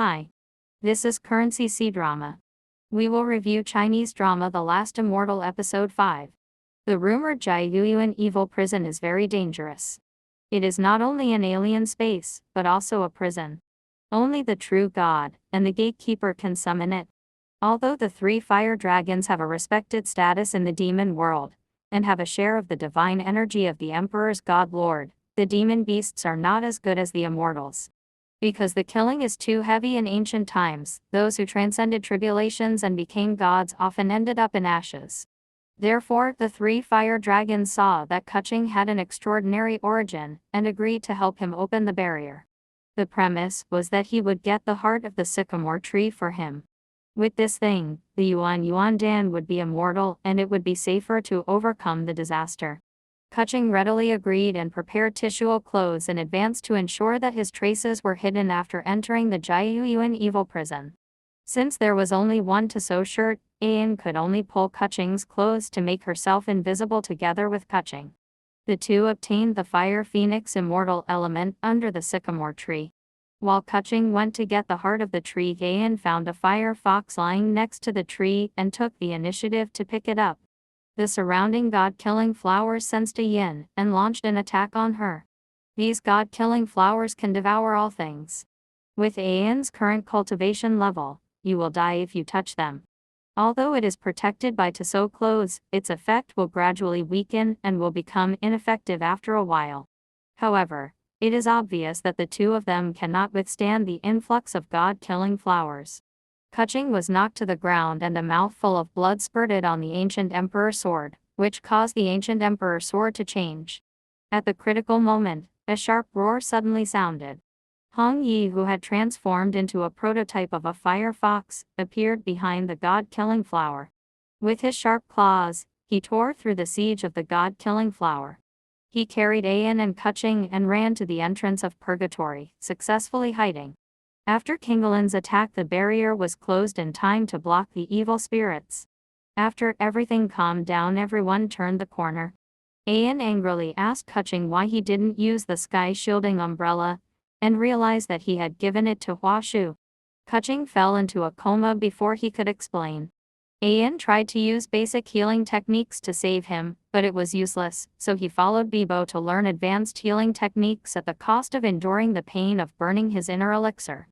Hi. This is Currency C-Drama. We will review Chinese drama The Last Immortal Episode 5. The rumored Jiayuan evil prison is very dangerous. It is not only an alien space, but also a prison. Only the true God, and the gatekeeper can summon it. Although the three fire dragons have a respected status in the demon world, and have a share of the divine energy of the Emperor's God Lord, the demon beasts are not as good as the immortals. Because the killing is too heavy in ancient times, those who transcended tribulations and became gods often ended up in ashes. Therefore, the three fire dragons saw that Kuching had an extraordinary origin, and agreed to help him open the barrier. The premise was that he would get the heart of the sycamore tree for him. With this thing, the Yuan Dan would be immortal and it would be safer to overcome the disaster. Kuching readily agreed and prepared tissue clothes in advance to ensure that his traces were hidden after entering the Jiayuan evil prison. Since there was only one to sew shirt, Ayin could only pull Kuching's clothes to make herself invisible together with Kuching. The two obtained the fire phoenix immortal element under the sycamore tree. While Kuching went to get the heart of the tree, Ayin found a fire fox lying next to the tree and took the initiative to pick it up. The surrounding god-killing flowers sensed Ayin and launched an attack on her. These god-killing flowers can devour all things. With Ayin's current cultivation level, you will die if you touch them. Although it is protected by tissue clothes, its effect will gradually weaken and will become ineffective after a while. However, it is obvious that the two of them cannot withstand the influx of god-killing flowers. Kuching was knocked to the ground and a mouthful of blood spurted on the ancient emperor's sword, which caused the ancient emperor's sword to change. At the critical moment, a sharp roar suddenly sounded. Hongyi, who had transformed into a prototype of a fire fox, appeared behind the god-killing flower. With his sharp claws, he tore through the siege of the god-killing flower. He carried Ayin and Kuching and ran to the entrance of purgatory, successfully hiding. After Kingalin's attack, the barrier was closed in time to block the evil spirits. After everything calmed down, everyone turned the corner. Ayin angrily asked Kuching why he didn't use the sky shielding umbrella, and realized that he had given it to Huashu. Kuching fell into a coma before he could explain. Ayin tried to use basic healing techniques to save him, but it was useless, so he followed Bibo to learn advanced healing techniques at the cost of enduring the pain of burning his inner elixir.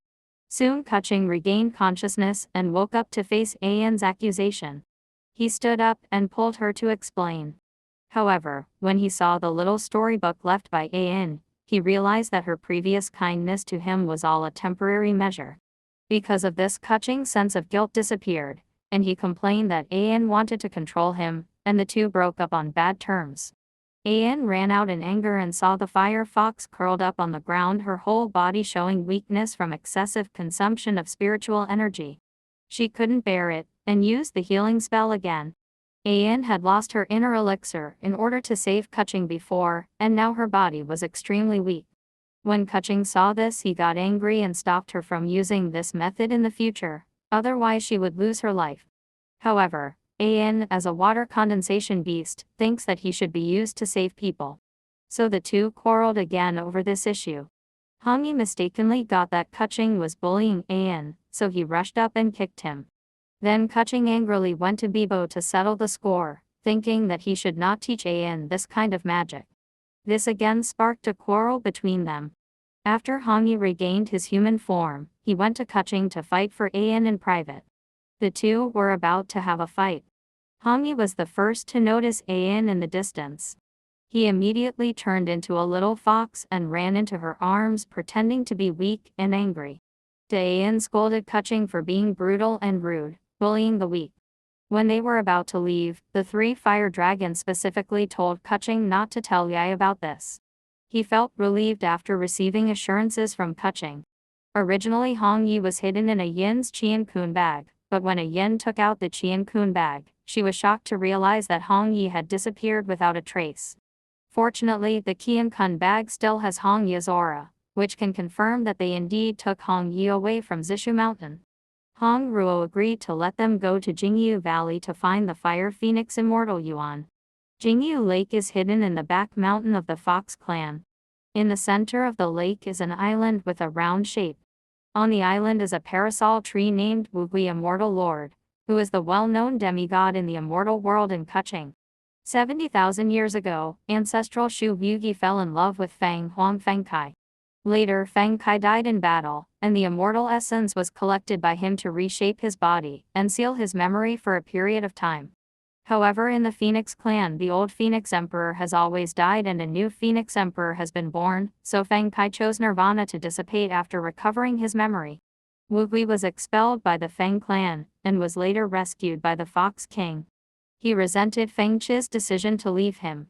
Soon Kuching regained consciousness and woke up to face Ayin's accusation. He stood up and pulled her to explain. However, when he saw the little storybook left by Ayin, he realized that her previous kindness to him was all a temporary measure. Because of this, Kuching's sense of guilt disappeared, and he complained that Ayin wanted to control him, and the two broke up on bad terms. Ayin ran out in anger and saw the fire fox curled up on the ground, her whole body showing weakness from excessive consumption of spiritual energy. She couldn't bear it, and used the healing spell again. Ayin had lost her inner elixir in order to save Kuching before, and now her body was extremely weak. When Kuching saw this, he got angry and stopped her from using this method in the future, otherwise she would lose her life. However, Ayin, as a water condensation beast, thinks that he should be used to save people. So the two quarreled again over this issue. Hongyi mistakenly got that Kuching was bullying Ayin, so he rushed up and kicked him. Then Kuching angrily went to Bibo to settle the score, thinking that he should not teach Ayin this kind of magic. This again sparked a quarrel between them. After Hongyi regained his human form, he went to Kuching to fight for Ayin in private. The two were about to have a fight. Hongyi was the first to notice Ayin in the distance. He immediately turned into a little fox and ran into her arms, pretending to be weak and angry. Ayin scolded Kuching for being brutal and rude, bullying the weak. When they were about to leave, the three fire dragons specifically told Kuching not to tell Yai about this. He felt relieved after receiving assurances from Kuching. Originally, Hongyi was hidden in Ayin's Qiankun bag, but when Ayin took out the Qiankun bag, she was shocked to realize that Hongyi had disappeared without a trace. Fortunately, the Qiankun bag still has Hongyi's aura, which can confirm that they indeed took Hongyi away from Zishu Mountain. Hong Ruo agreed to let them go to Jingyu Valley to find the fire phoenix Immortal Yuan. Jingyu Lake is hidden in the back mountain of the Fox clan. In the center of the lake is an island with a round shape. On the island is a parasol tree named Wuxia Immortal Lord, who is the well-known demigod in the immortal world in Kuching. 70,000 years ago, ancestral Shu Yugi fell in love with Fang Huang Fengkai. Later Fengkai died in battle, and the immortal essence was collected by him to reshape his body and seal his memory for a period of time. However, in the Phoenix clan, the old Phoenix Emperor has always died and a new Phoenix Emperor has been born, so Fengkai chose Nirvana to dissipate after recovering his memory. Wuxia was expelled by the Feng clan, and was later rescued by the Fox King. He resented Feng Chi's decision to leave him.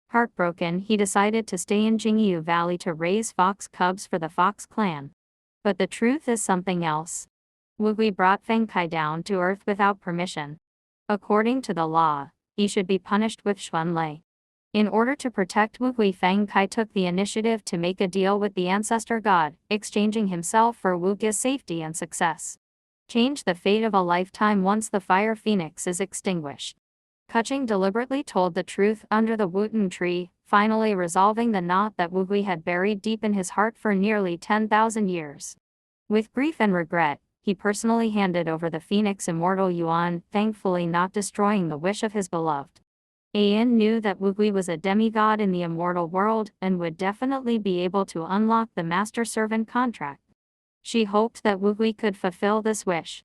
Heartbroken, he decided to stay in Jingyu Valley to raise fox cubs for the Fox clan. But the truth is something else. Wuxia brought Fengkai down to earth without permission. According to the law, he should be punished with Xuanlei. In order to protect Wuxia, Fengkai took the initiative to make a deal with the ancestor god, exchanging himself for Wuxia's safety and success. Change the fate of a lifetime once the fire phoenix is extinguished. Kuching deliberately told the truth under the Wuten tree, finally resolving the knot that Wuxia had buried deep in his heart for nearly 10,000 years. With grief and regret, he personally handed over the Phoenix Immortal Yuan, thankfully not destroying the wish of his beloved. Ayin knew that Wuxia was a demigod in the immortal world and would definitely be able to unlock the master-servant contract. She hoped that Wuxia could fulfill this wish.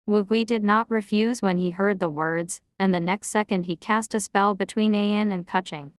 Wuxia did not refuse when he heard the words, and the next second he cast a spell between Ayin and Kuching.